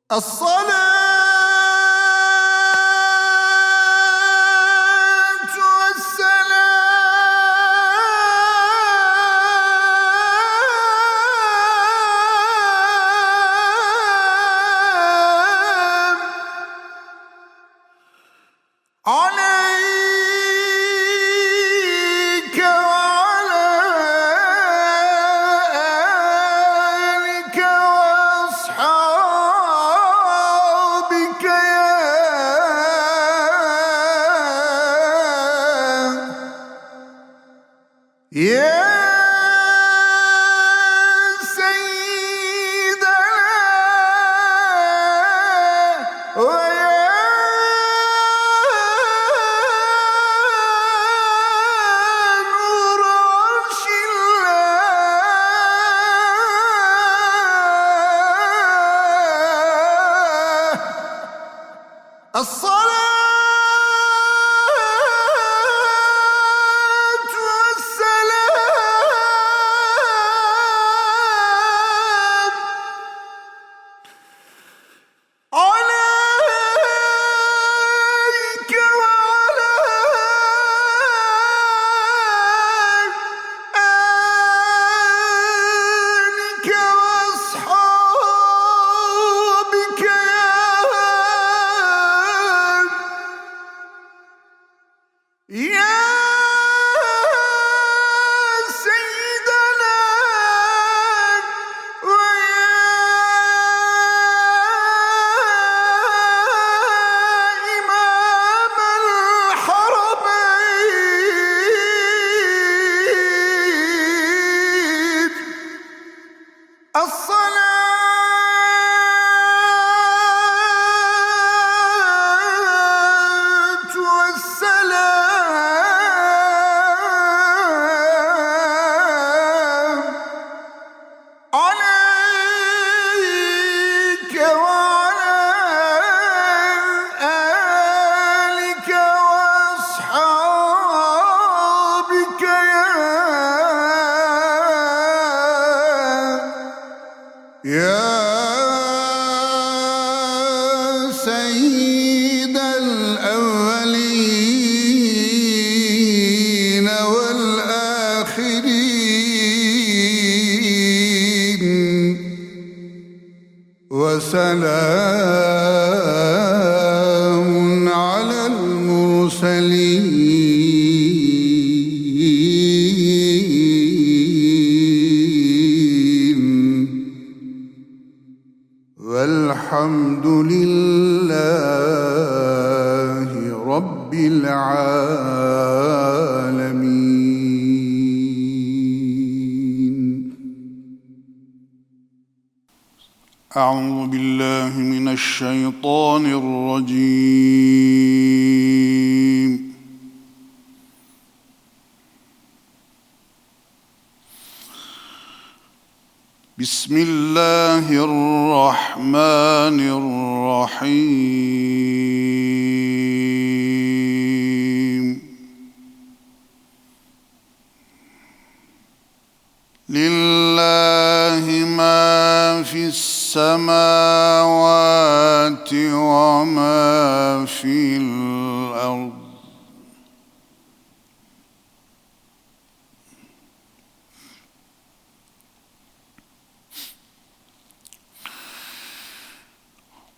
الصلاة والسلام عليك وعلى آلك وأصحابك يا سيدنا ويا نور عرش الله الصلاة والسلام عليك وعلى آلك وأصحابك يا سيدنا ويا إمام الحرمين الصلاة والسلام عليك وعلى آلك وأصحابك يا سيد الأولين والآخرين وسلام على المرسلين والحمد لله رب العالمين. أعوذ بالله من الشيطان الرجيم. بسم الله الرحمن الرحيم. لله ما في السماوات وما في الأرض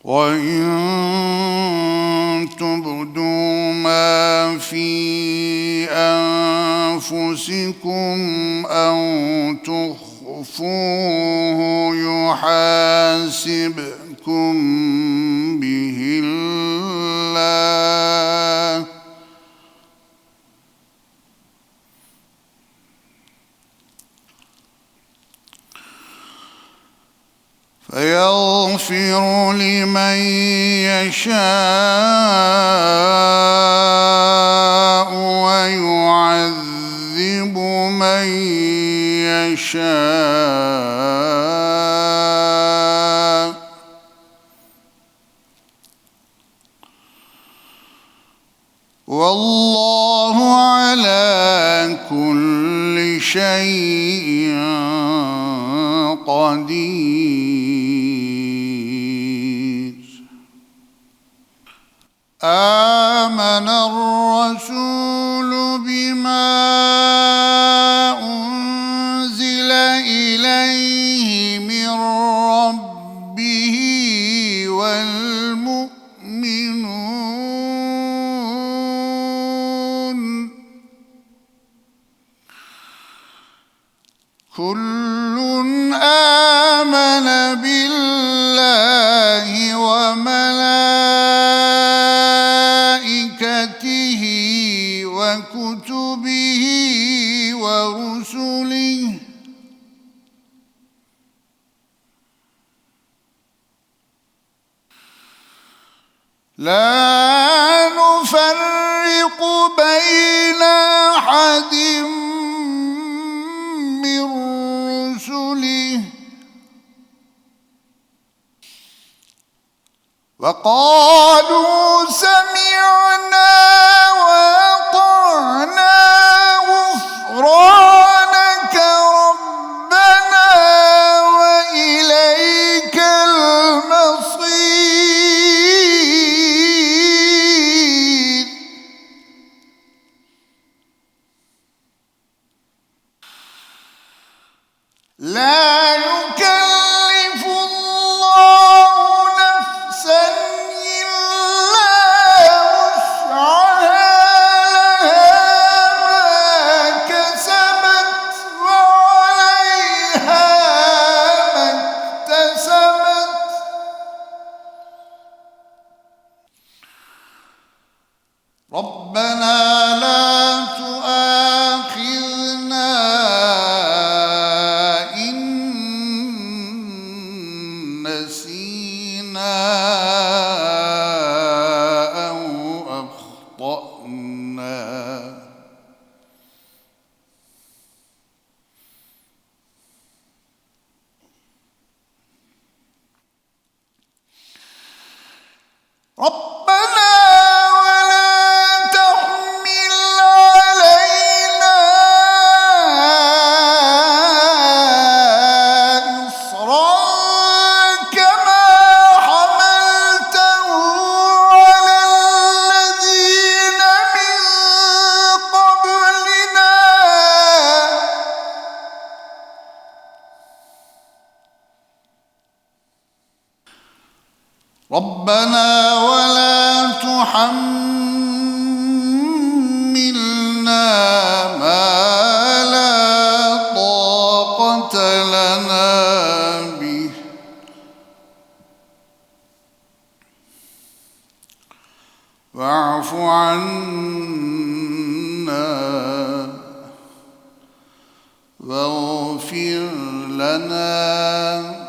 وإن تبدوا ما في أنفسكم أو تخفوه يحاسبكم به الله فيغفر لمن يشاء ويعذب من يشاء والله على كل شيء قدير. آمن الرسول بما أنزل إليه من ربه والمؤمنون كل آمن بالله وملائكته وكتبه ورسله لا نفرق بين أحد من رسله وقالوا سمعنا وأطعنا غفرانك ربنا وإليك المصير لا يكلف الله نفسا إلا وسعها لها ما كسبت وعليها ما اكتسبت ربنا لا تؤاخذنا إن نسينا أو أخطأنا ربنا ولا تحمل علينا إصرا كما حملته على الذين من قبلنا ربنا ولا تحملنا ما لا طاقة لنا به واعف عنا واغفر لنا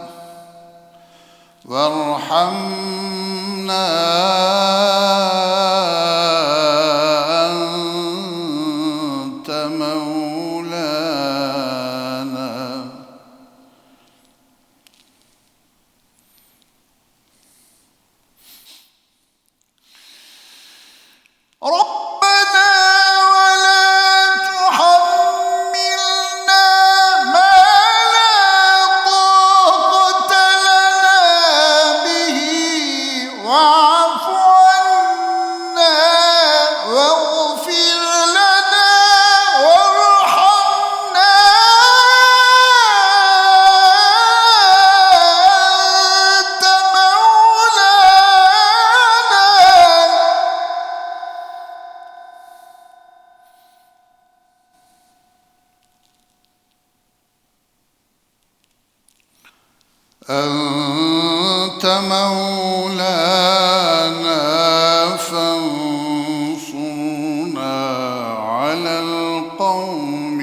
وارحمنا أنت مولانا ربنا ولا تحملنا ما لا طاقة لنا به واعف عنا واغفر لنا وارحمنا أنت مولانا فانصرنا على القوم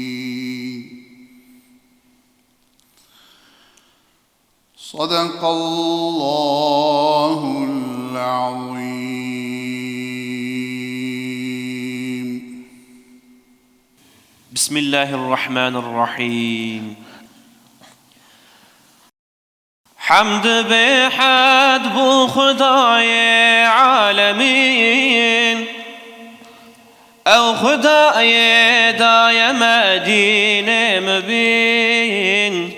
الكافرين صدق الله العظيم. بسم الله الرحمن الرحيم. حمد بحد بو خدای عالمین او خدای دای مدینه مبین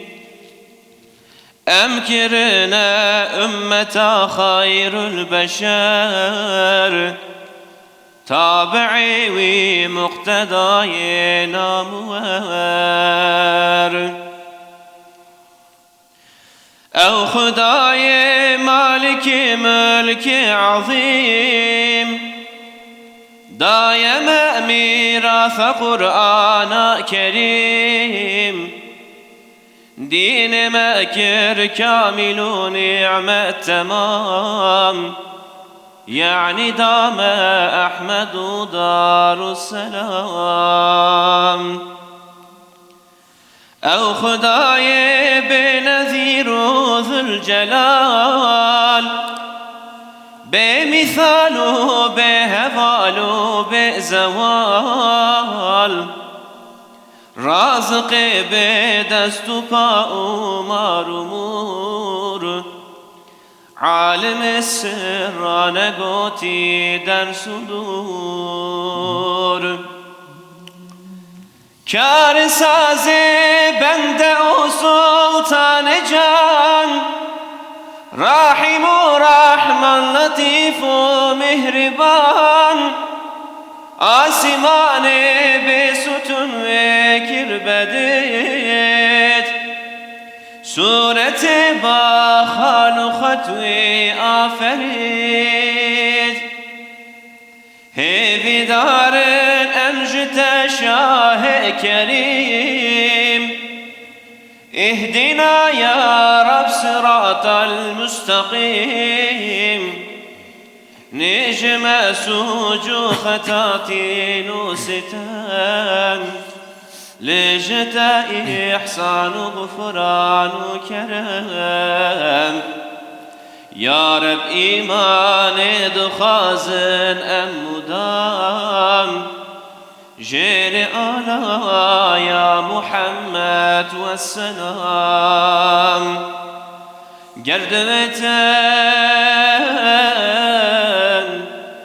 أمكرنا أمة خير البشر تابعي ومقتداي نامور أو خداي مالك ملك عظيم دايم ميراث قرآن كريم دين مكر كامل نعمة تمام يعني دام أحمد دار السلام أو خداي بنذير ذو الجلال بمثال بهفال بزوال رازق بدست مارمور عالم السر نگوتی در صدور کار ساز بنده و سلطان جان رحیم و رحمان لطیف و مهربان آسمان به ستون وکر بدید صورت با خال و خطوی آفرید هیوی دارن انجت شاه کریم اهدنا یا رب صراط المستقیم نجم سوج خطاتي وستان لجت إحسان غفران وكرم يا رب إيمان دخازن أم مدام جير آلا يا محمد والسلام قردمتن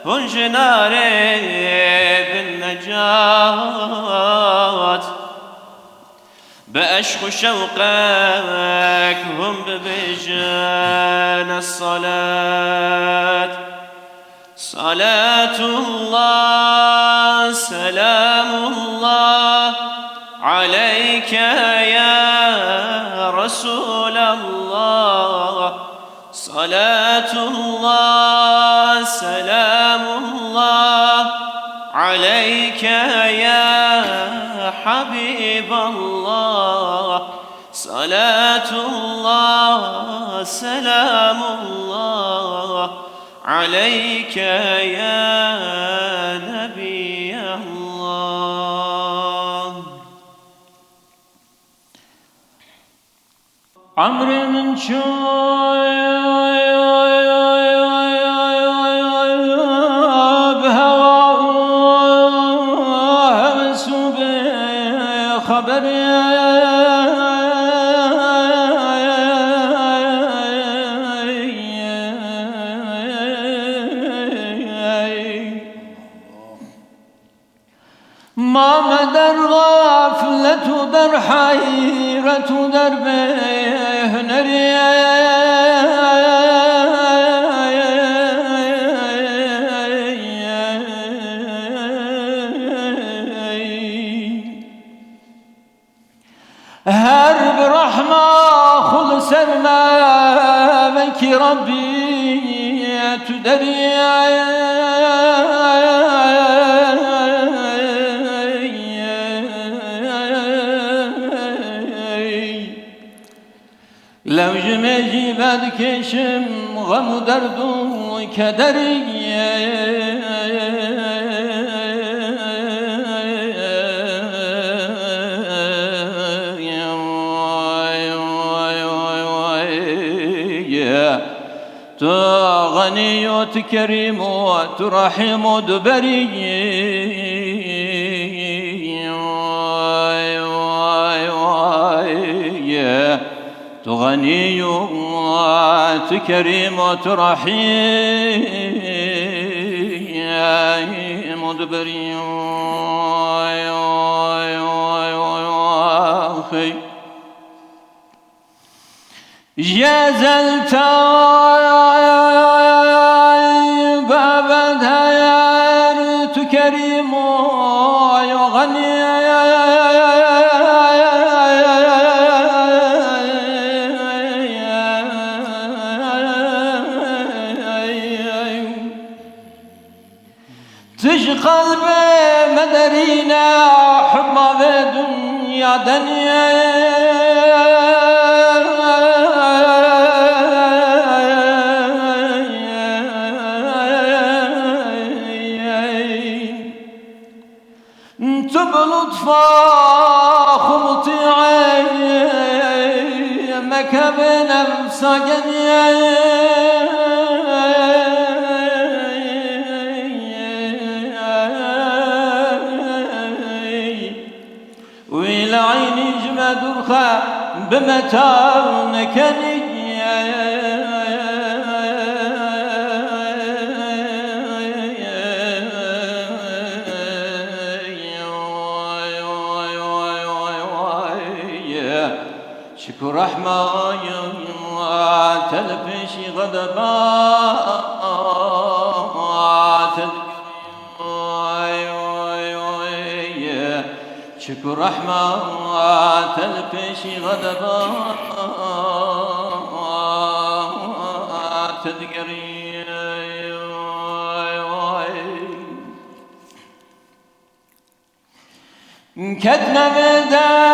هنجناري بالنجاة بأشق شوقك هم ببجان الصلاة صلاة الله سلام الله عليك يا رسول الله صلاة الله سلام الله عليك يا حبيب الله صلاة الله سلام الله عليك يا نبي الله عمرو من ما در غفلت در حیرت در بهنری هر برحمة خلص الملك ربي تدري لو جمجي بدكشم غم درد وكدري تغني وتكرم وترحم دبري تغني وتكرم وترحم دبري جزلت بابد هيرت كريم ويغني تج قلبي مدرينا حبا بدنيا دنيا بلطفا خمطيعي مكب نفسا جنيا ويل عيني جمد رخا بمتانك شكر رحمة تلبشي غضبات شكر رحمة تلبشي غضبات تذكري كدنا بدا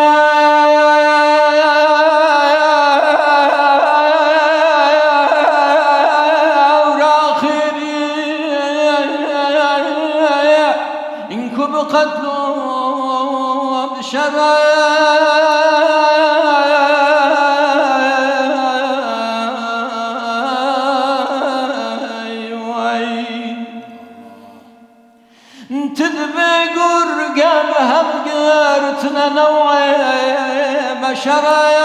قتلوا بشراي تدبي قرقم هم قرتنا نوعي بشراي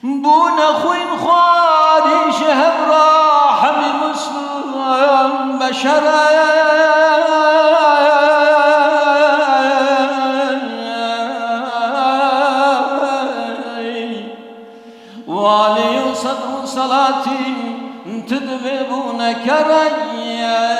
بونا خوين خواري شهر راحم مسلم بشراي والي صدر صلاتي تذببون كريا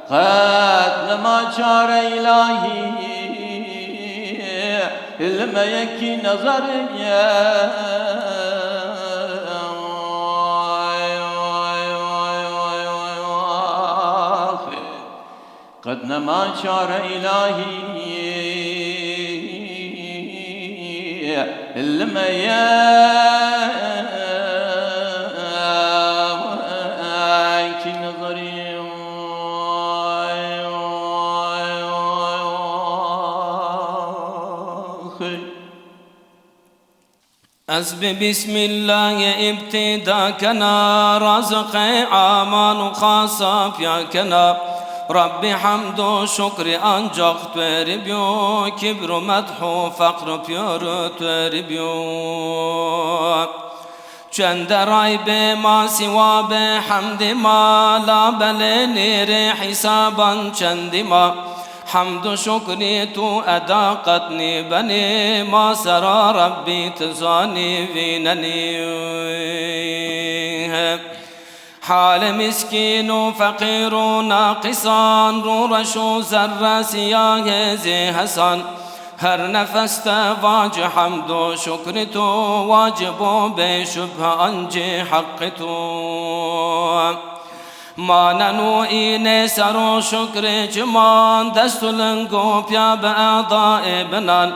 قد لما شار إلهي لما يكي نظري قد لما شار إلهي لما يكي نظري أسب بسم الله ابتداكنا رزق آمان خاصة فيكنا ربي حمد و شكر ancak veriyor kibr و مدح و فقر veriyor چند رای به ما سوا به حمد ما لا بلنیر حسابا چند ما حمد و شکری تو ادا قطنی بنی ما سرا ربی تزانی ویننی حال مسکین و فقیر و ناقصان رو رشو ذره سیاه زی حسان هر نفس واج حمد و شکر تو واجب و به شبه انج حق تو ما ننو این سر و شکر جمان دست لنگو پیا به اعضاء بنان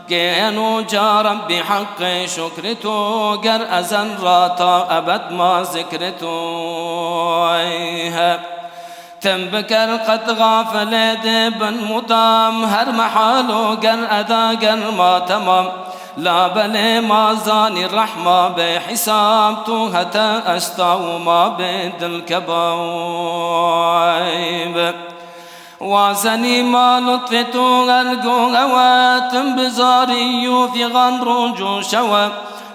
گینو جا ربی حق شکر تو گر ازن را تا ابد ما ذکر تو تم بکر قد غافل بن مدام هر محالو گر ادا گر ما تمام لا بل ما زاني الرحمة بحساب تو هتا أشتا وما بدل كبايب وازني ما لطفتو غلقو غواتم بزاري في غنرو جو شوى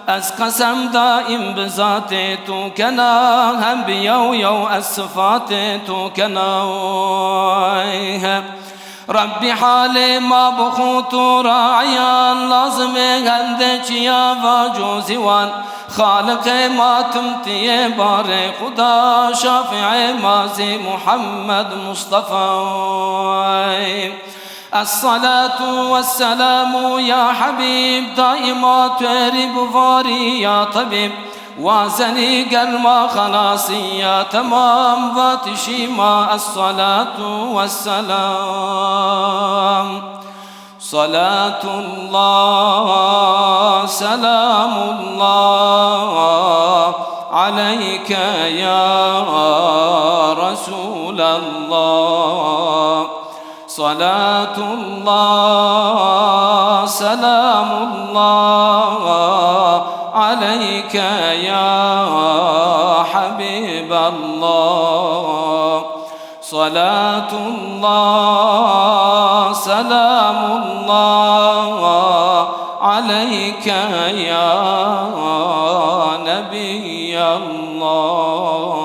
از قسم دائم بذات تو کنا هم بیو یو از صفات تو کنا ربی حال ما بخوت راعیان لازم گنده چیا و جوزیوان خالق ما تمتی بار خدا شافع مازی محمد مصطفى الصلاة والسلام يا حبيب دائما ترب فاري يا طبيب وازني قلما خلاصي يا تمام واتشي ما الصلاة والسلام صلاة الله سلام الله عليك يا رسول الله صلاة الله سلام الله عليك يا حبيب الله صلاة الله سلام الله عليك يا نبي الله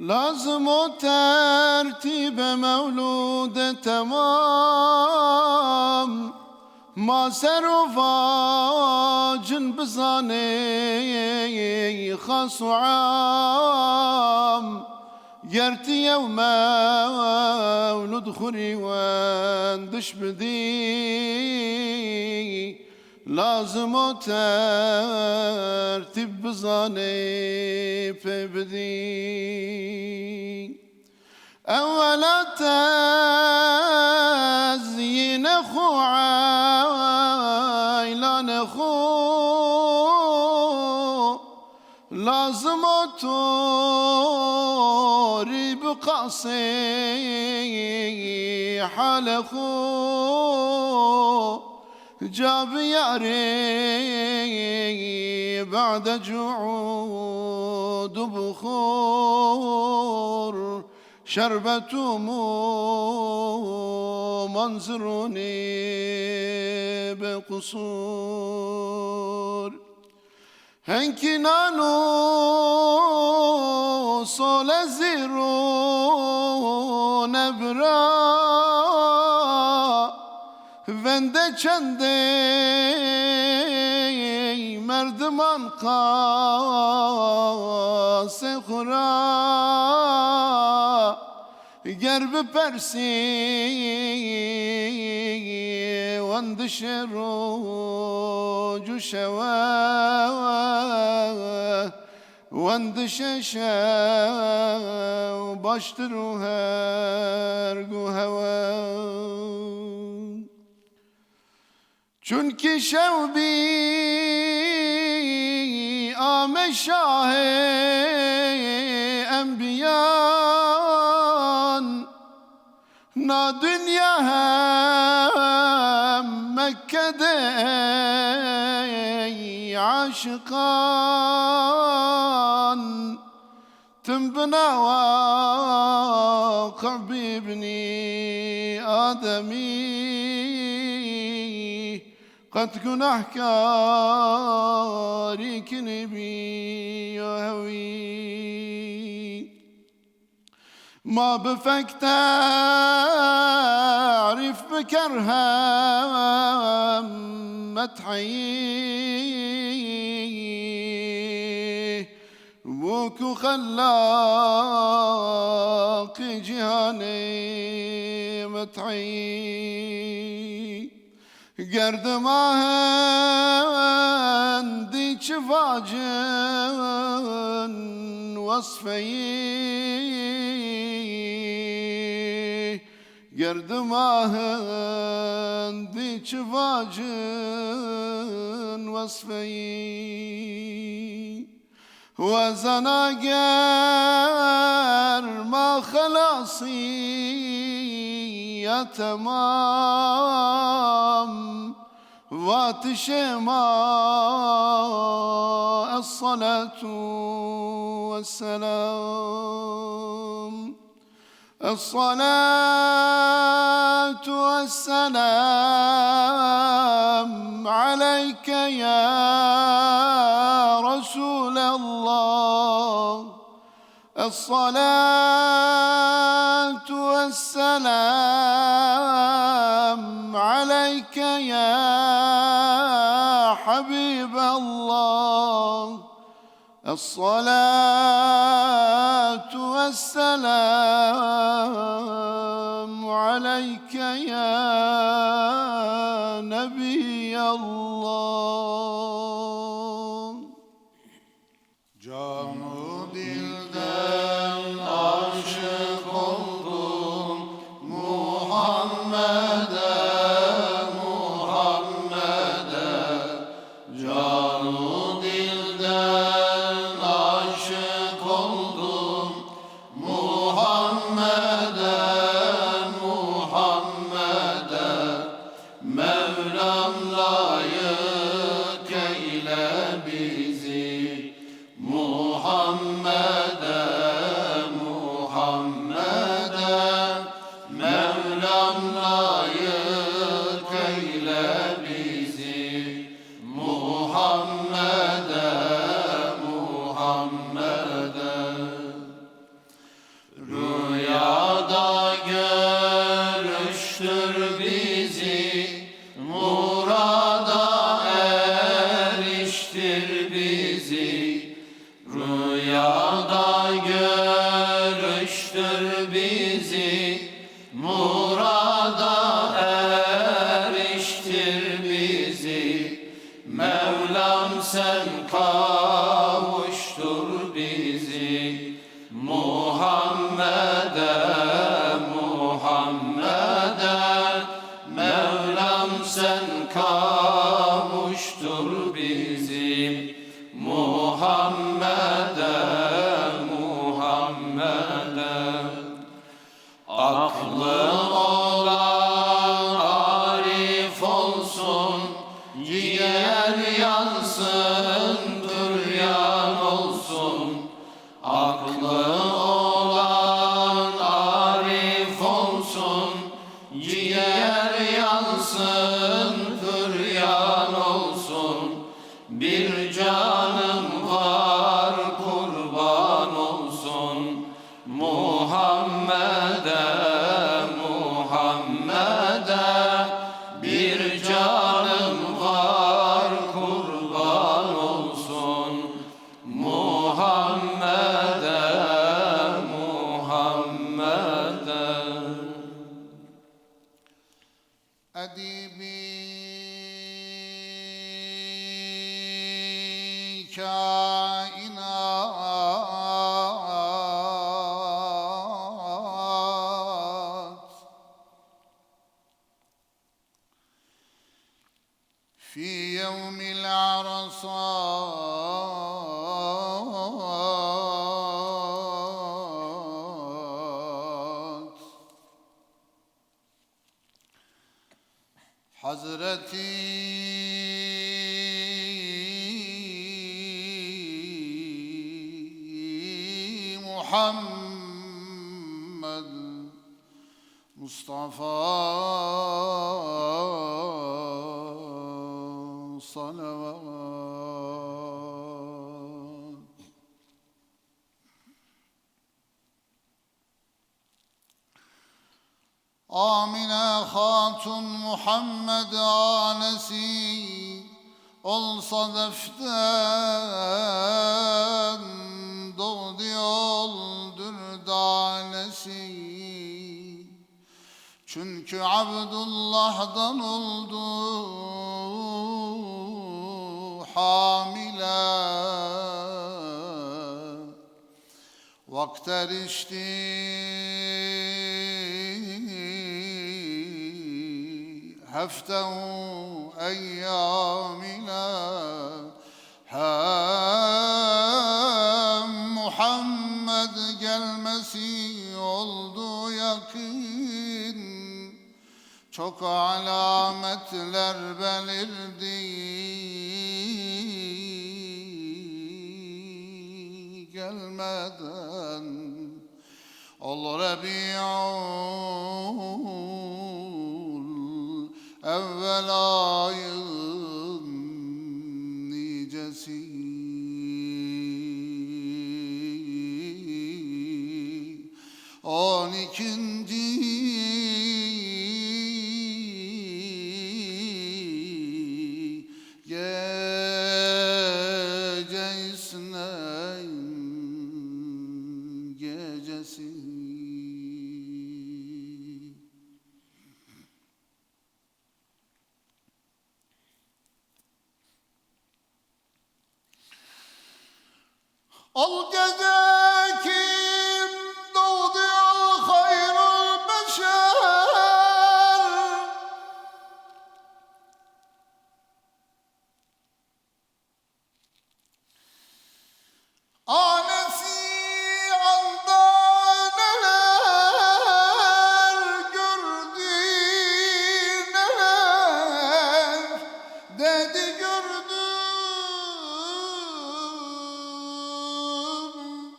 لازم ترتيب مولود تمام ما سرفا جن بزاني خاص عام يرتي يوم مولود خري واندش بدي لازم ترتيب بزاني في بدي أولا تزيين أخو عيلان أخو لازم توري بقاسي حال أخو جاب ياري بعد جعود بخور شربة منظرني بقصور هنكي نانو صول زيرو نبرا vende çende merdiman kase khura gerbi persi wandışru cuşeva wandışeşe başturu her guheva çünkü şevbi ame şahe enbiyan na dünya hem Mekke'de aşıkan tüm bina vakı bibni ademi قد كن أحكاري كنبي وهوي ما بفك تعرف بكرها متحيي بوكو خلاق جهاني متحيي گرد ماهندی چفاجن وصفی گرد ماهندی چفاجن وصفی وزناگر ما خلاصي يا تمام ذوات شماء الصلاة والسلام الصلاة والسلام عليك يا رسول الله الصلاة والسلام عليك يا حبيب الله الصلاة والسلام عليك يا نبي الله Canı dilden aşık oldum Muhammed'e, Muhammed'e. Canı dilden aşık oldum Muhammed'e, Muhammed'e. Mevlam layık eyle bizi Muhammed'e, Muhammed'e. Mevlam layık eyle bizi Muhammed'e, Muhammed'e. Rüyada görüştür bizi, murada eriştir bizi. Rüyada görüştür bizi, murada eriştir bizi. Mevlam sen kavuştur bizi Muhammed'e, Muhammed'e. Mevlam sen kavuştur bizi Muhammed'e, Muhammed'e. Aklı olan arif olsun, ciğer yansın, büryan olsun. Aklı olan arif olsun, ciğer yansın, büryan olsun. Bir canım var kurban olsun Muhammed'e, Muhammed'e. Bir canım var kurban olsun Muhammed'e, Muhammed'e. Edibi kainat fi yevmil arasat Hazreti Muhammed Mustafa salavat. Amine Hatun Muhammed anesi olsa deften doğdu yoldur danesi. Çünkü Abdullah'dan oldu hamile. Vakt erişti hefte-u eyyam ile hem Muhammed gelmesi oldu yakın. çok alametler belirdi. Gelmeden ol Rabiul evvel ayın nicesi. 12. gece İsneyn gecesi. Ol gece kim doğdu ya hayrul beşer, anesi anda neler gördü, neler dedi gördüm.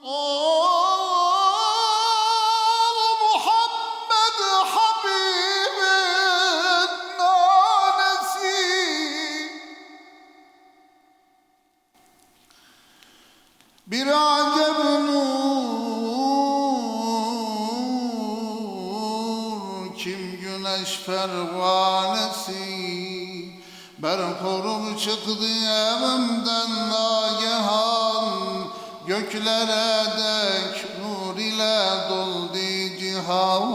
Ol Muhammed Habibin nanesi, bir acem nur, kim güneş pervanesi. Berkorum çıktı evimden nagehan, göklere dek nur ile doldu cihan.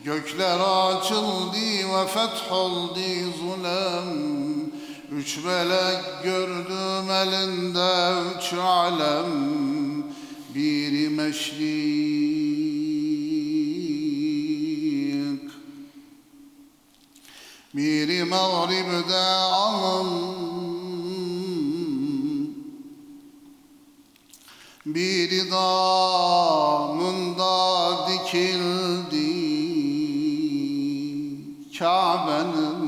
Gökler açıldı ve fetholdu zulem, üç melek gördüm elinde üç alem. Biri meşrik, biri mağribde alım, biri damında dikildi Kabe'nin.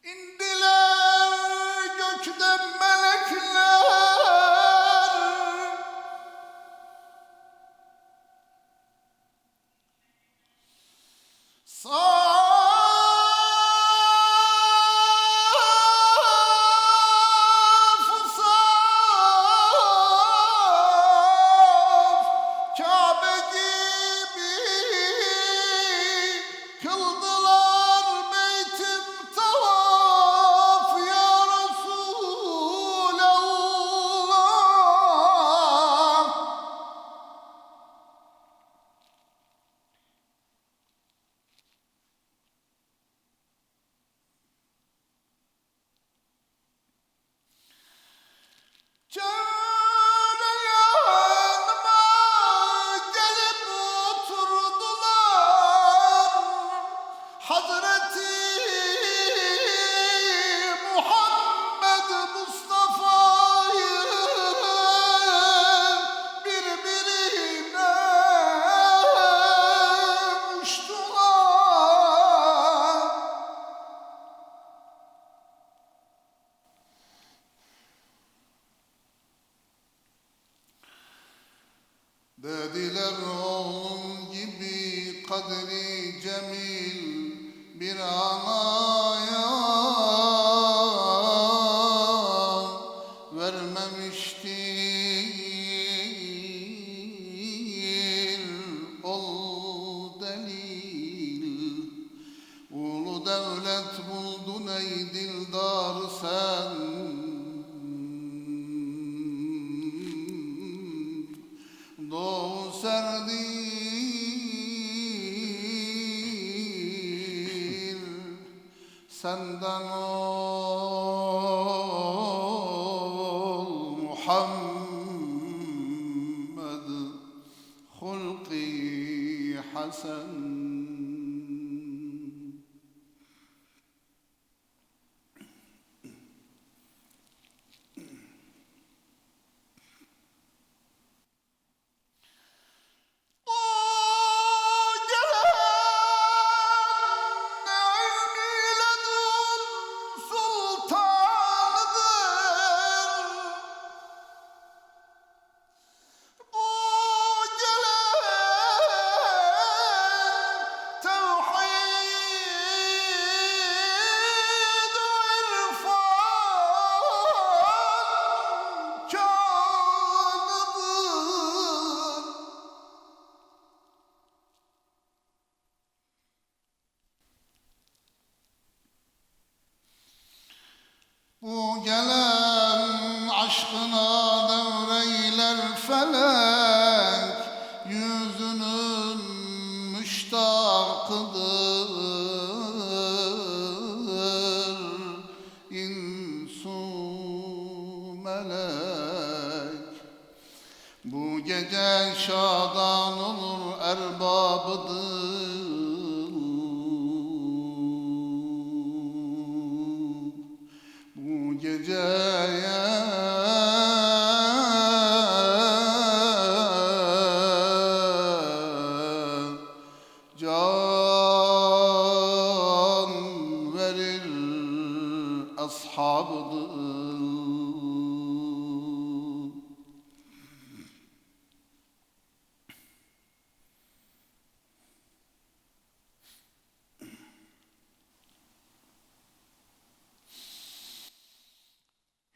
İndiler gökten melekler, saf saf Kabe gibi kıldılar beytim tavaf ya Resulallah. Yanıma gelip oturdular, Hazreti Muhammed Mustafa'yı birbirine uçtular. Dediler oğlum gibi kadri cemil bir anaya vermemiştir. Ol delil, ulu devlet buldun ey dildar sen. Doğu serdil senden ol Muhammed hulki hasen. Bu gelen aşkına devreyler felek, yüzünün müştakıdır insu melek. Bu gece şadan olur erbabıdır bu geceye can verir ashabıdır.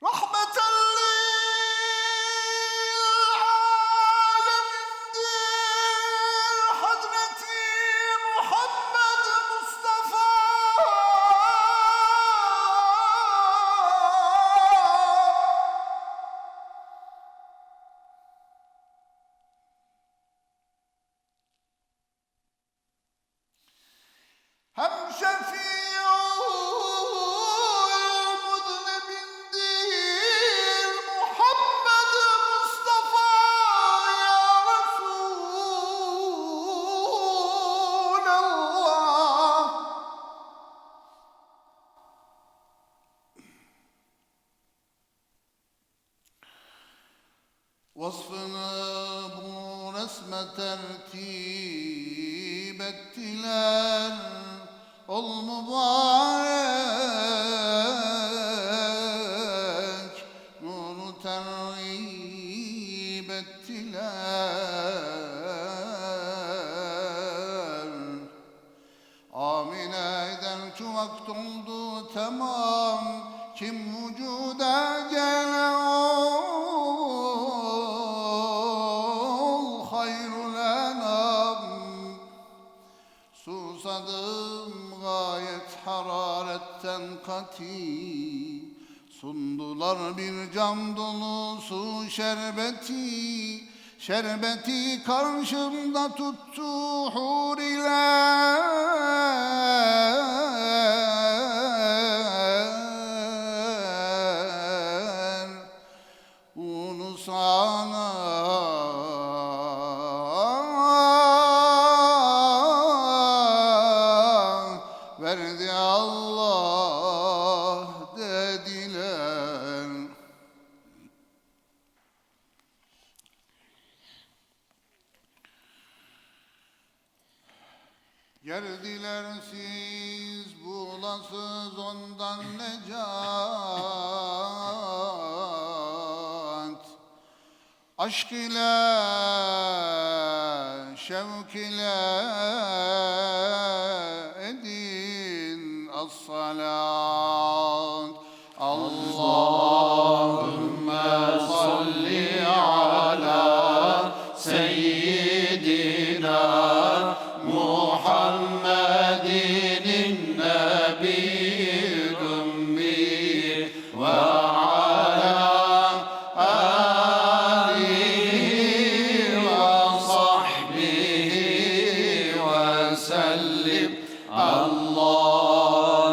Rahmeten lil'alemindir Hazreti Muhammed Mustafa. Hem şefi'ul muznibindir Muhammed Mustafa ya Resulallah. Vasfını bu resme tertip ettiler, ol mübarek nuru terhip ettiler. Amine'den ki vakt oldu tamam, kim vücuda gele ol hayrul enam. Susadım gayet hararetten kati, sundular bir cam dolusu şerbeti. Şerbeti karşımda tuttu huriler. Bunu sana verdi Allah dediler. Geldiler siz bulasız ondan necat. Aşk ile şevk ile edin as-salat. Allahümme salli ala seyyidina Muhammedin nebiyil ümmi ve ala alihi ve sahbihi ve sellim. Allahümme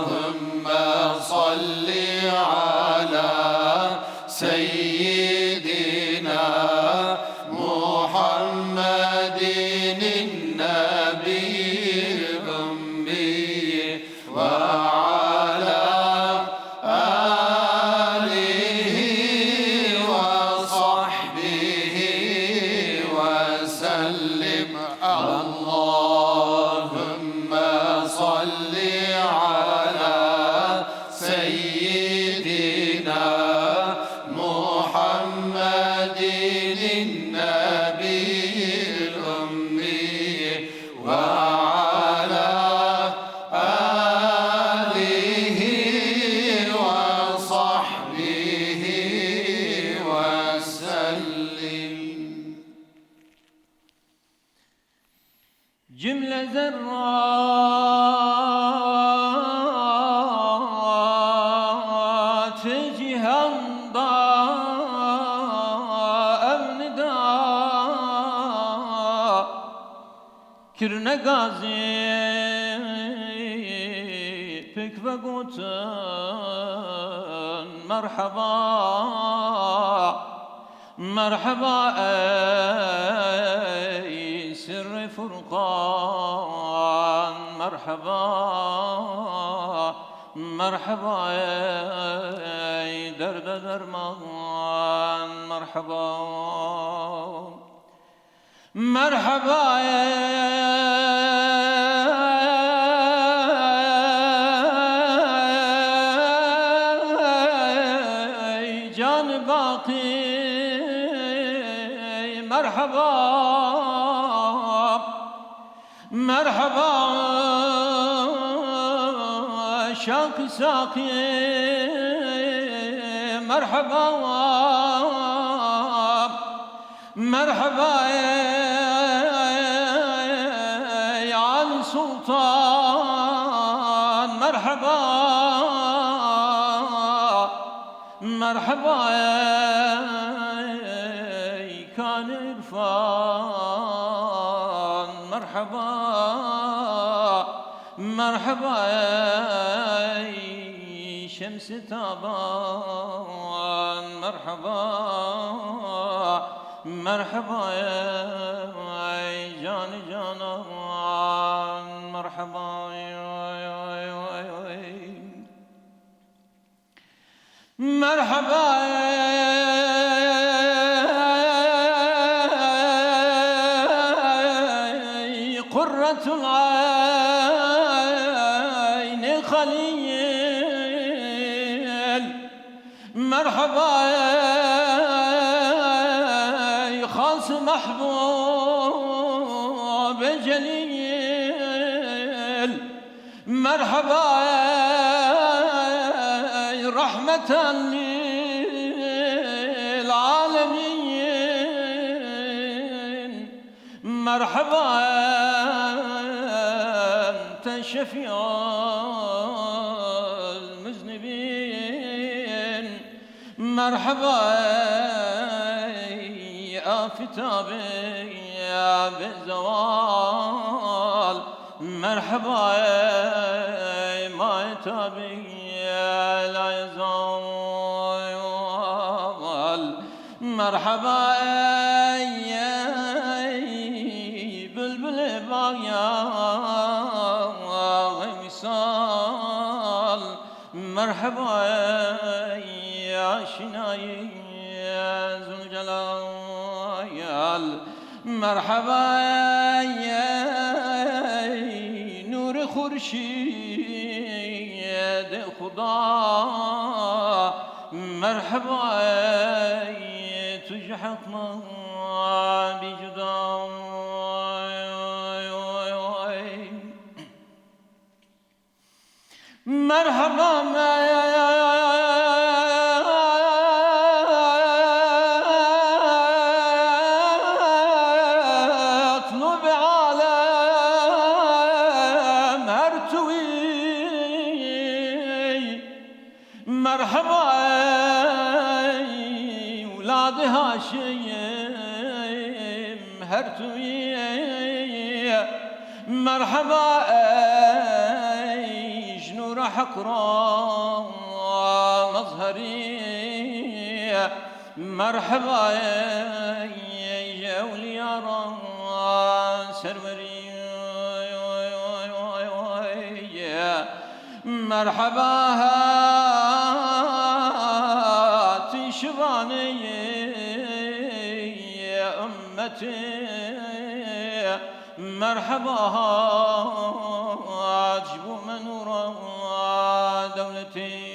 cihanda evnida kirne gazi pek ve gotun merhaba merhaba ey sirri furkan merhaba merhaba ey derde derman merhaba merhaba ey can baki merhaba merhaba şak saki merhaba merhaba ey Ali Sultan merhaba merhaba ey kan irfan merhaba merhaba ey şems-i taban merhaba merhaba ey can-ı canan merhaba merhaba ey kurratul ayni halil merhaba ey has mahbub celil merhaba ey rahmeten lil alemin merhaba ente şefiyal müznibin merhaba ey afitab-ı bezeval merhaba ey maitab-ı la yazal merhaba ey bülbül-i bağya misal merhaba ey aşinayı zülcelal merhaba ey nur-i khurşid khuda merhaba ey tuj hakma bi juda merhaba اطلب عالم هرتوي مرحبا ولاد هاشم هرتوي مرحبا جنور حقرا مظهري مرحبا جولي يا سروري مرحبا هاتي شباني يا أمتي مرحبا جبو منورا دولتي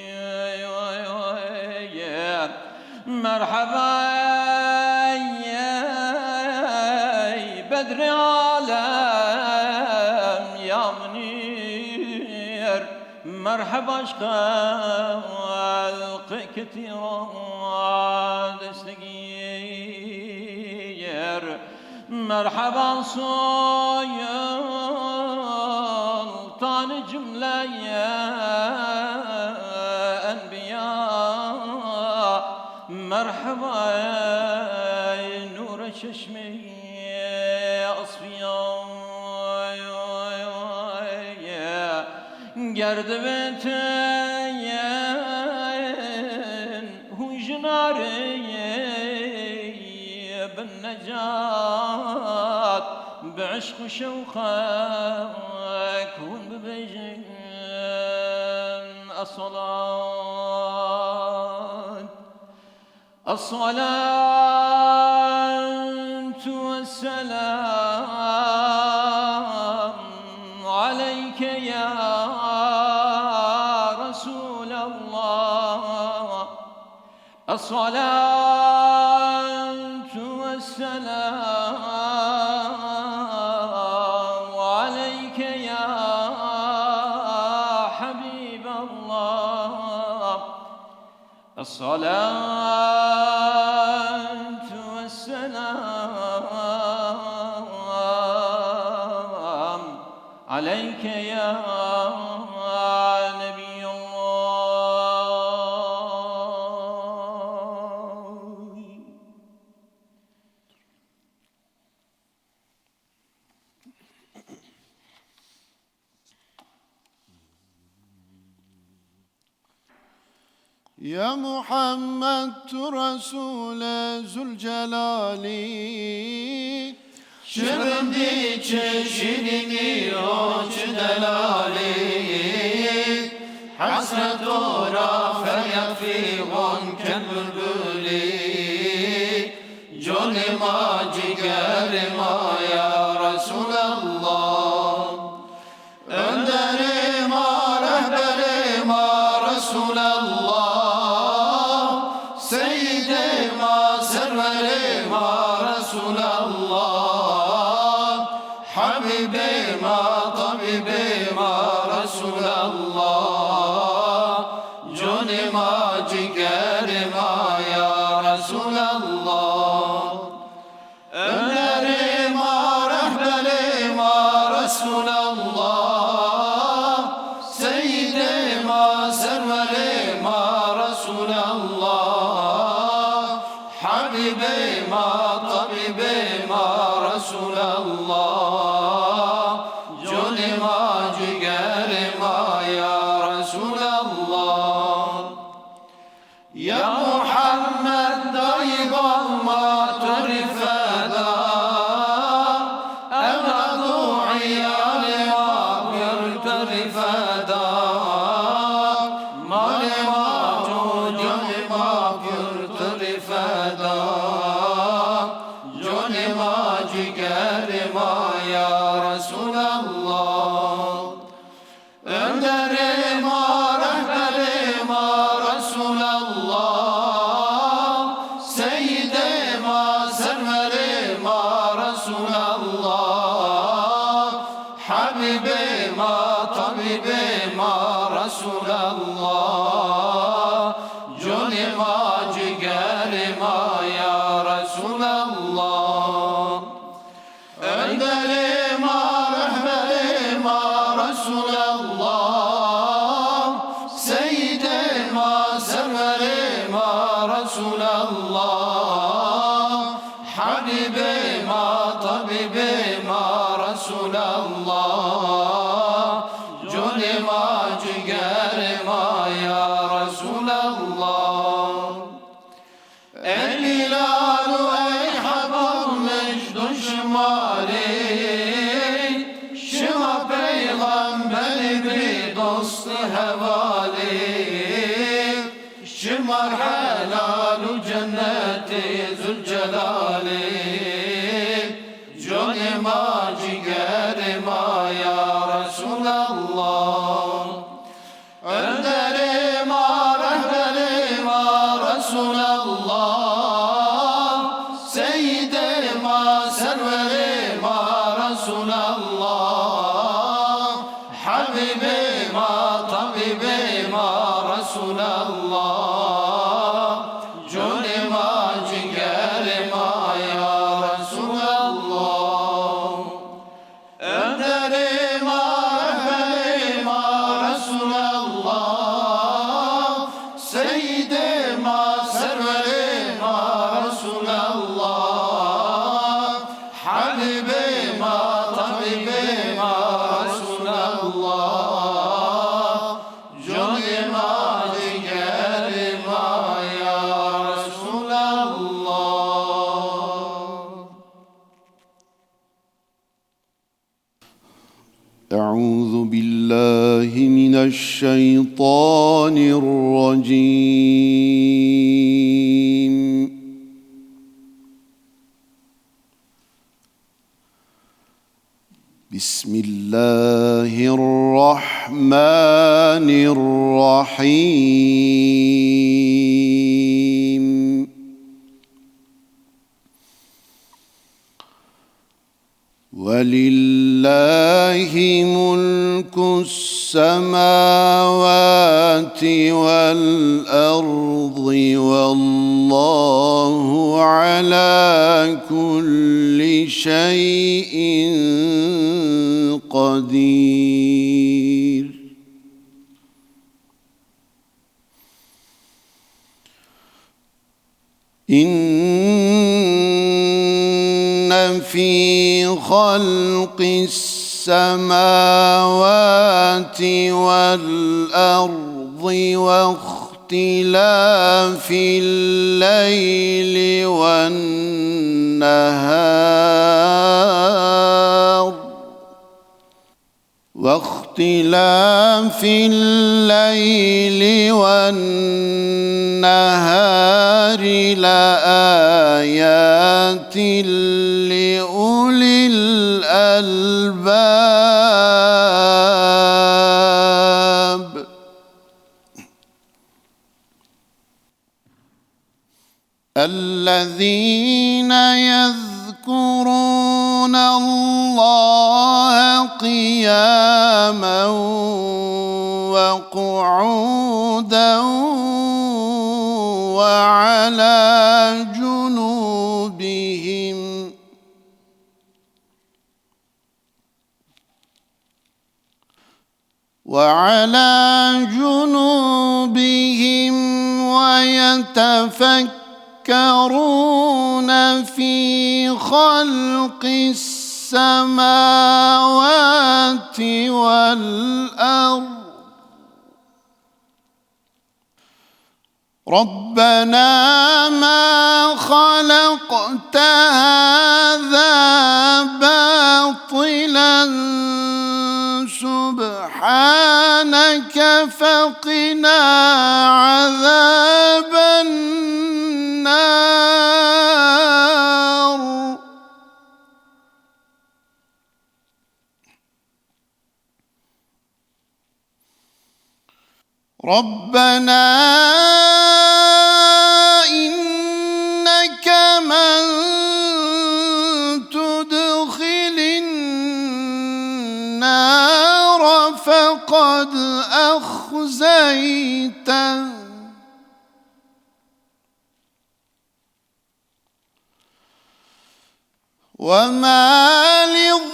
مرحبا بدر عالم يا منير مرحبا اشقى كثيرا دستقير مرحبا سلطان جملة يا أنبياء مرحبا نور چشمی اصفیان گرد بتین هوجناری بالنجات بعشق شوقك ون ببيجن الصلاة والسلام عليك يا رسول الله الصلاة والسلام عليك يا حبيب الله الصلاة والسلام عليك يا نبي الله. يا محمد رسول ذو الجلال شرندي çeşidini oç delali حسرة رافع في غنك البلبلي جوني ما جگر ما يا رسول الله önderi ma rehberi ma رسول الله سيدي ما سروري ما رسول الله حبيبي ما طبيبي ما رسول الله جوني ما جگر ما يا رسول الله önderi ma rehberi ma رسول الله سيدي ما سروري ما رسول الله حبيبي ما طبيبي ما رسول الله جوني ما جگر ما يا رسول الله يا محمد ضيق ما ترفدا أبرد عيال ما قرت رفدا ما لما جود ما قرت رفدا جوني ما جگر ما يا رسول الله önder ma rehberi ma رسول الله سيدي ما سروري ما رسول الله حبيبي ما طبيبي ما رسول الله جوني ما جگر ما يا رسول الله önder ma rehberi ma رسول الله سيدي ما سروري ما رسول الله حبيبي ما طبيبي ما رسول الله جوني ما جگر ما يا رسول الله الهلال ey haber mecd şemali şema peygamberi bir dost hevali şema helalu cenneti zülcelali joni ma jiger ma ya Resul Allah önderi ma rehberi ma Resul Allah seyyidi ma serveri ma Resul Allah habibi ma tabibi ma Resul Allah joni ma jiger ma ya Resul Allah önderi ma rehberi ma Resul Allah seyyidi ma serveri أعوذ بالله من الشيطان الرجيم بسم الله الرحمن الرحيم ولله ملك السماوات والأرض والله على كل شيء قدير إن في خلق السماوات والأرض واختلاف الليل والنهار لآيات لأولي الألباب الذين يذكرون الله قياما وقعودا وعلى جنوبهم ويتفكرون في خلق السماوات والأرض ربنا ما خلقت هذا باطلا سبحانك فقنا عذاب النار ربنا إنك من تدخل النار فقد أخزيته وما للظالمين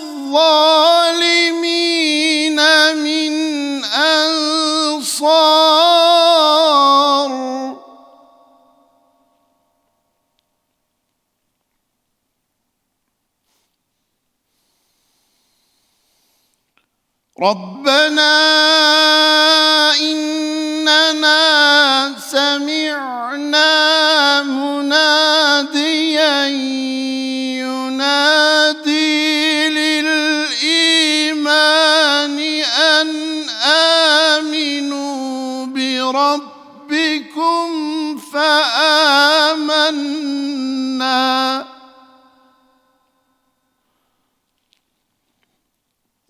من أنصار ربنا إننا سمعنا مناديا ينادي للإيمان أن آمنوا بربكم فآمنا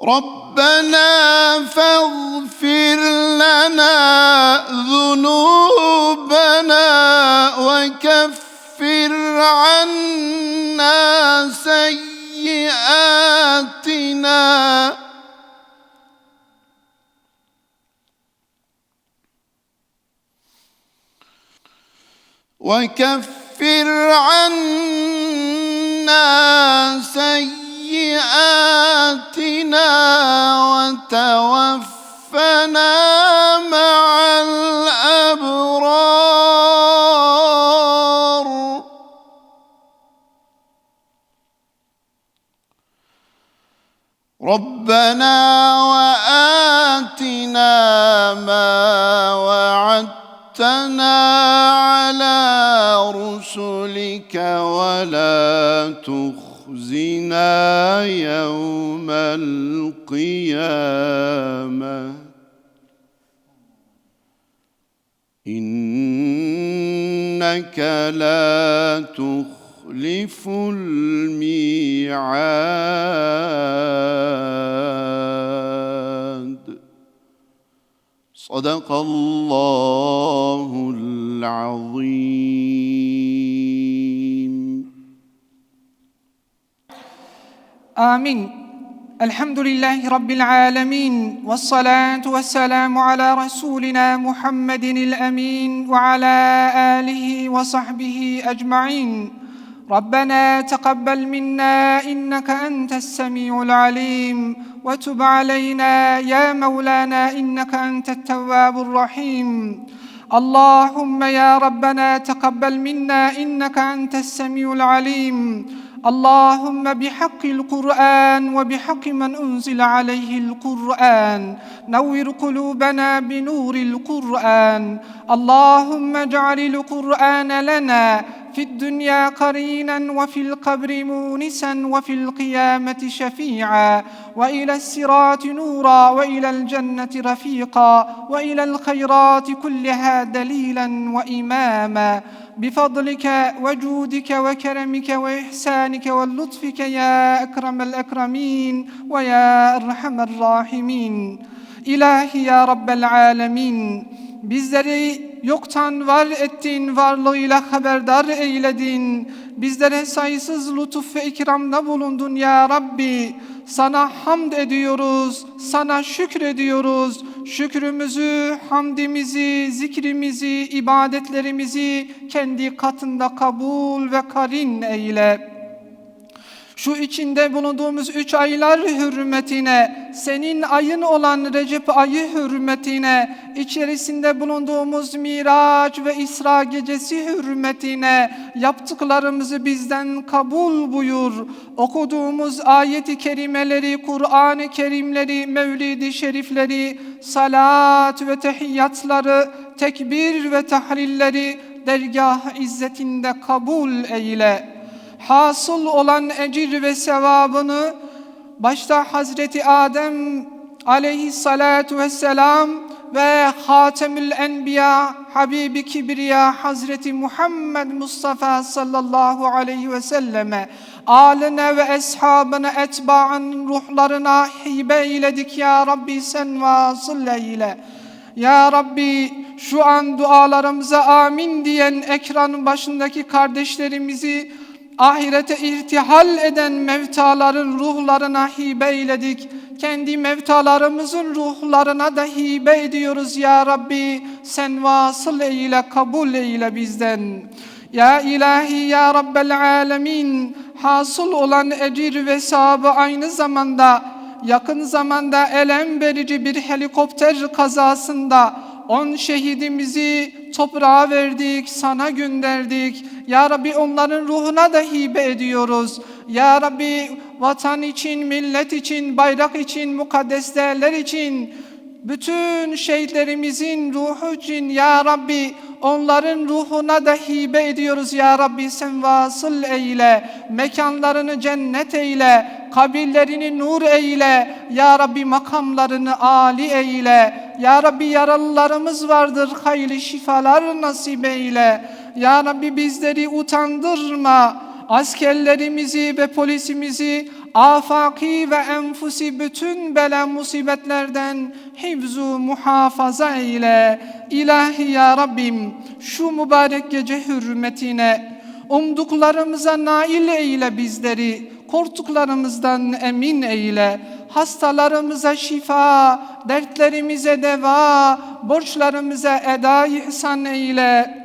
ربنا فاغفر لنا ذنوبنا وكفر عنا سيئاتنا وتوفنا مع الأبرار ربنا وآتنا ما وعدتنا على رسلك ولا تخزنا تخزنا يوم القيامة إنك لا تخلف الميعاد صدق الله العظيم. آمين. الحمد لله رب العالمين والصلاة والسلام على رسولنا محمد الأمين وعلى آله وصحبه أجمعين. ربنا تقبل منا إنك أنت السميع العليم وتب علينا يا مولانا إنك أنت التواب الرحيم. اللهم يا ربنا تقبل منا إنك أنت السميع العليم. اللهم بحق القرآن وبحق من أنزل عليه القرآن نور قلوبنا بنور القرآن. اللهم اجعل القرآن لنا في الدنيا قرينا وفي القبر مونسا وفي القيامة شفيعا وإلى الصراط نورا وإلى الجنة رفيقا وإلى الخيرات كلها دليلا وإماما بفضلك وجودك وكرمك وإحسانك ولطفك يا أكرم الأكرمين ويا أرحم الراحمين. İlahi ya Rabbel Alemin, bizleri yoktan var ettin, varlığıyla haberdar eyledin. Bizlere sayısız lütuf ve ikramda bulundun ya Rabbi. Sana hamd ediyoruz, sana şükrediyoruz. Şükrümüzü, hamdimizi, zikrimizi, ibadetlerimizi kendi katında kabul ve karin eyle. Şu içinde bulunduğumuz 3 aylar hürmetine, senin ayın olan Recep ayı hürmetine, içerisinde bulunduğumuz Miraç ve İsra gecesi hürmetine yaptıklarımızı bizden kabul buyur. Okuduğumuz ayet-i kerimeleri, Kur'an-ı Kerimleri, Mevlid-i Şerifleri, salat ve tehiyyatları, tekbir ve tahlilleri dergâh-ı izzetinde kabul eyle. Hasıl olan ecir ve sevabını başta Hazreti Adem aleyhissalatu vesselam ve Hatemül Enbiya Habibi Kibriya Hazreti Muhammed Mustafa sallallahu aleyhi ve selleme, âline ve eshabına, etbaın ruhlarına hibe eyledik ya Rabbi, sen vasıl eyle. Ya Rabbi, şu an dualarımıza amin diyen ekranın başındaki kardeşlerimizi, ahirete irtihal eden mevtaların ruhlarına hibe eyledik. Kendi mevtalarımızın ruhlarına da hibe ediyoruz ya Rabbi. Sen vasıl eyle, kabul eyle bizden. Ya ilahi ya Rabbel alemin, hasıl olan ecir ve sevabı aynı zamanda yakın zamanda elem verici bir helikopter kazasında 10 şehidimizi toprağa verdik, sana gönderdik. Ya Rabbi, onların ruhuna da hibe ediyoruz. Ya Rabbi, vatan için, millet için, bayrak için, mukaddes değerler için, bütün şehitlerimizin ruhu için ya Rabbi, onların ruhuna da hibe ediyoruz ya Rabbi. Sen vasıl eyle, mekanlarını cennet eyle, kabirlerini nur eyle ya Rabbi, makamlarını âli eyle. Ya Rabbi, yaralılarımız vardır, hayırlı şifalar nasip eyle. Ya Rabbi, bizleri utandırma, askerlerimizi ve polisimizi afaki ve enfusi bütün bela musibetlerden hifzu muhafaza eyle. İlahi ya Rabbim, şu mübarek gece hürmetine umduklarımıza nail eyle bizleri, korktuklarımızdan emin eyle. Hastalarımıza şifa, dertlerimize deva, borçlarımıza eda ihsan eyle.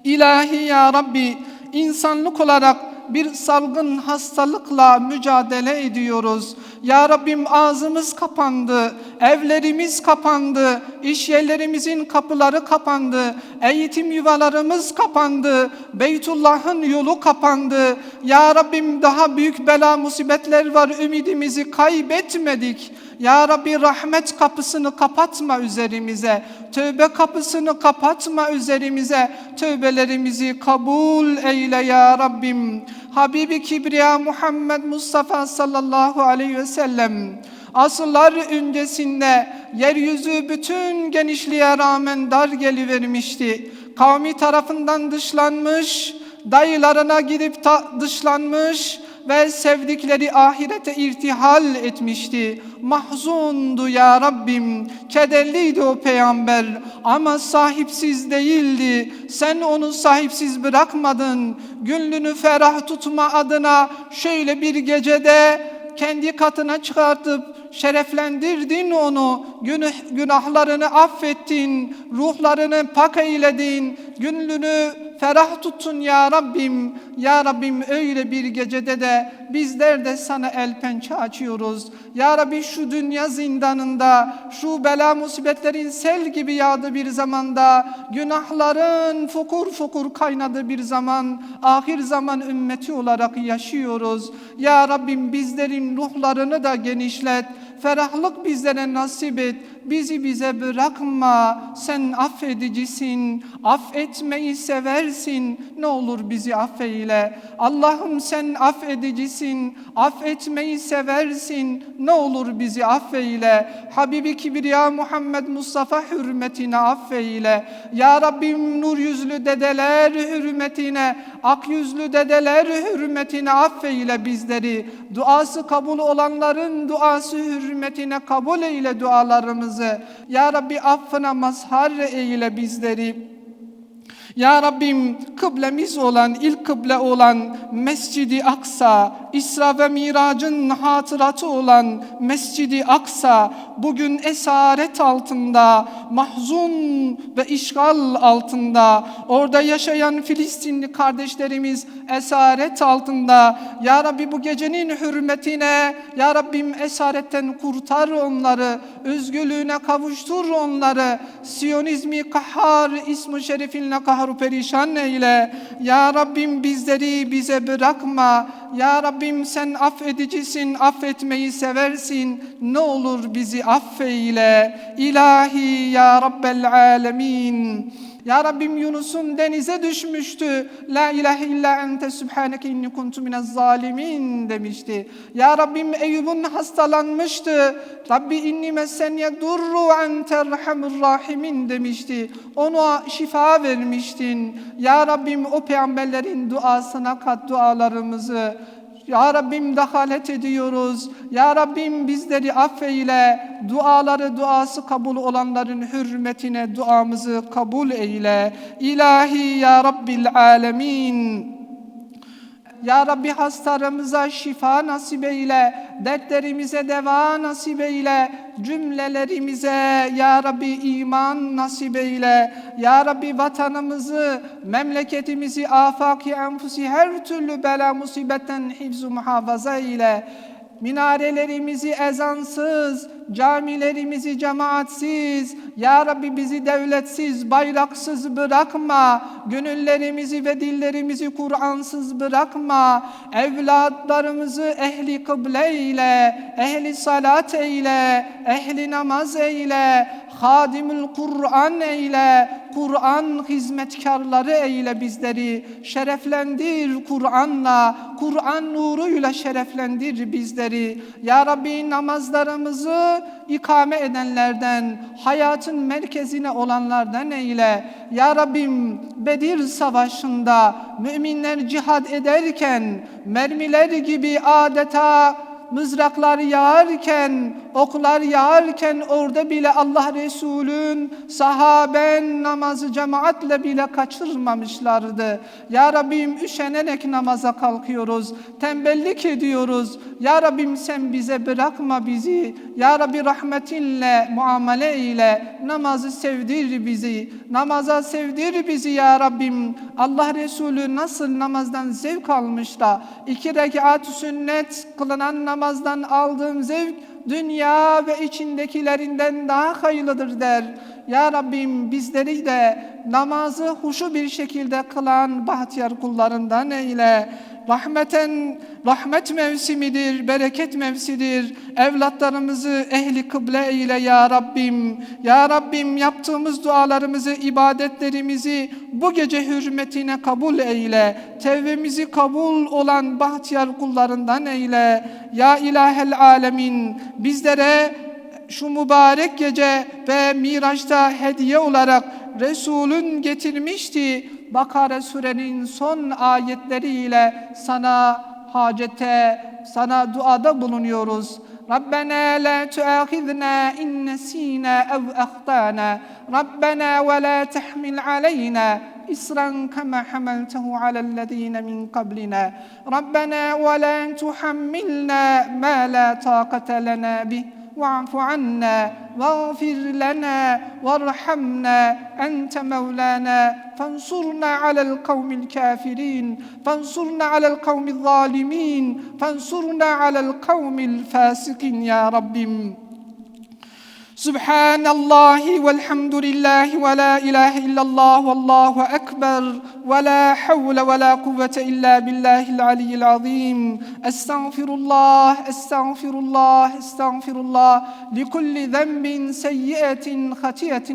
İlahi ya Rabbi, insanlık olarak bir salgın hastalıkla mücadele ediyoruz. Ya Rabbim, ağzımız kapandı, evlerimiz kapandı, iş yerlerimizin kapıları kapandı, eğitim yuvalarımız kapandı, Beytullah'ın yolu kapandı. Ya Rabbim, daha büyük bela musibetler var, ümidimizi kaybetmedik. Ya Rabbi, rahmet kapısını kapatma üzerimize, tövbe kapısını kapatma üzerimize, tövbelerimizi kabul eyle ya Rabbim. Habibi Kibriya Muhammed Mustafa sallallahu aleyhi ve sellem asırlar öncesinde yeryüzü bütün genişliğe rağmen dar gelivermişti. Kavmi tarafından dışlanmış, dayılarına gidip dışlanmış ve sevdikleri ahirete irtihal etmişti. Mahzundu ya Rabbim, kederliydi o peygamber ama sahipsiz değildi. Sen onu sahipsiz bırakmadın. Gönlünü ferah tutma adına şöyle bir gecede kendi katına çıkartıp şereflendirdin onu, günahlarını affettin, ruhlarını pak eyledin, gönlünü ferah tuttun ya Rabbim. Ya Rabbim öyle bir gecede de bizler de sana el pençe açıyoruz. Ya Rabbi şu dünya zindanında, şu bela musibetlerin sel gibi yağdığı bir zamanda, günahların fokur fokur kaynadığı bir zaman, ahir zaman ümmeti olarak yaşıyoruz. Ya Rabbim bizlerin ruhlarını da genişlet, ferahlık bizlere nasip et, bizi bize bırakma. Sen affedicisin, affetmeyi seversin. Ne olur bizi affeyle. Allah'ım sen affedicisin, affetmeyi seversin. Ne olur bizi affeyle. Habibi Kibriya Muhammed Mustafa hürmetine affeyle. Ya Rabbim nur yüzlü dedeler hürmetine, ak yüzlü dedeler hürmetine affeyle bizleri. Duası kabul olanların duası hürmetine kabul eyle dualarımızı. Ya Rabbi affına mazhar eyle bizleri. Ya Rabbim kıblemiz olan, ilk kıble olan Mescid-i Aksa, İsra ve Mirac'ın hatıratı olan Mescid-i Aksa bugün esaret altında, mahzun ve işgal altında. Orada yaşayan Filistinli kardeşlerimiz esaret altında. Ya Rabbi bu gecenin hürmetine, Ya Rabbim esaretten kurtar onları, özgürlüğüne kavuştur onları. Siyonizmi kahhar ismi şerifinle kahru perişan eyle. Ya Rabbim bizleri bize bırakma. Ya Rabbim sen affedicisin, affetmeyi seversin. Ne olur bizi affeyle. İlahi ya Rabbel alemin. Ya Rabbim Yunus'un denize düşmüştü. La ilahe illa ente subhaneke inni kuntu minez zalimin demişti. Ya Rabbim Eyyub'un hastalanmıştı. Rabbi inni messenye durru ente erhamur rahimin demişti. Ona şifa vermiştin. Ya Rabbim o peygamberlerin duasına kat dualarımızı. Ya Rabbim dehalet ediyoruz. Ya Rabbim bizleri affeyle. Duası kabul olanların hürmetine duamızı kabul eyle. İlahi ya Rabbil alemin. Ya Rabbi hastalarımıza şifa nasip eyle, dertlerimize deva nasip eyle, cümlelerimize Ya Rabbi iman nasip eyle. Ya Rabbi vatanımızı, memleketimizi, afaki enfusi her türlü bela musibetten hifz-u muhafaza eyle. Minarelerimizi ezansız, camilerimizi cemaatsiz, Ya Rabbi bizi devletsiz, bayraksız bırakma. Gönüllerimizi ve dillerimizi Kur'ansız bırakma. Evlatlarımızı ehli kıble eyle, ehli salat eyle, ehli namaz eyle, hadimül Kur'an eyle, Kur'an hizmetkarları eyle bizleri. Şereflendir Kur'an'la, Kur'an nuruyla şereflendir bizleri. Ya Rabbi namazlarımızı ikame edenlerden, hayatın merkezine olanlardan eyle. Ya Rabbim Bedir Savaşı'nda müminler cihad ederken, mermiler gibi adeta mızraklar yağarken, oklar yağarken orada bile Allah Resulün, sahaben namazı cemaatle bile kaçırmamışlardı. Ya Rabbim üşenerek namaza kalkıyoruz, tembellik ediyoruz. Ya Rabbim sen bize bırakma bizi. Ya Rabbi rahmetinle muamele eyle. Namazı sevdir bizi. Namaza sevdir bizi ya Rabbim. Allah Resulü nasıl namazdan zevk almış da 2 rekat sünnet kılınan namazdan aldığım zevk dünya ve içindekilerinden daha hayırlıdır der. Ya Rabbim bizleri de namazı huşu bir şekilde kılan bahtiyar kullarından eyle. Rahmet mevsimidir, bereket mevsidir. Evlatlarımızı ehli kıble eyle ya Rabbim. Ya Rabbim yaptığımız dualarımızı, ibadetlerimizi bu gece hürmetine kabul eyle. Tevbemizi kabul olan bahtiyar kullarından eyle. Ya ilahel alemin, bizlere şu mübarek gece ve Miraç'ta hediye olarak Resulün getirmişti. Bakara surenin son ayetleriyle sana hacete, sana duada bulunuyoruz. Rabbena la tuâkhidna in nesînâ ev ahtâna. Rabbena ve la tahmil aleyna إسرا كما حملته على الذين من قبلنا ربنا ولا تحملنا ما لا طاقة لنا به واعف عنا واغفر لنا وارحمنا أنت مولانا فانصرنا على القوم الكافرين فانصرنا على القوم الظالمين فانصرنا على القوم الفاسقين يا رب سبحان الله والحمد لله ولا إله إلا الله والله أكبر ولا حول ولا قوة إلا بالله العلي العظيم أستغفر الله أستغفر الله أستغفر الله لكل ذنب سيئة خطيئة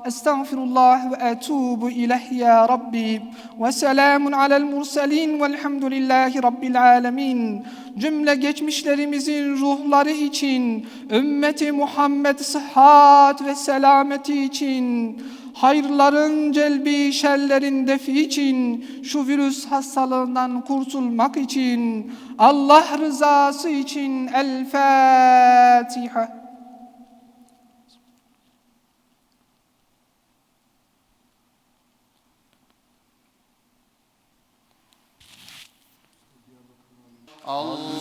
أستغفر الله وأتوب إليه يا ربي وسلام على المرسلين والحمد لله رب العالمين. Cümle geçmişlerimizin ruhları için, ümmeti Muhammed sıhhat ve selameti için, hayırların celbi şerlerin defi için, şu virüs hastalığından kurtulmak için, Allah rızası için El Fatiha. Allah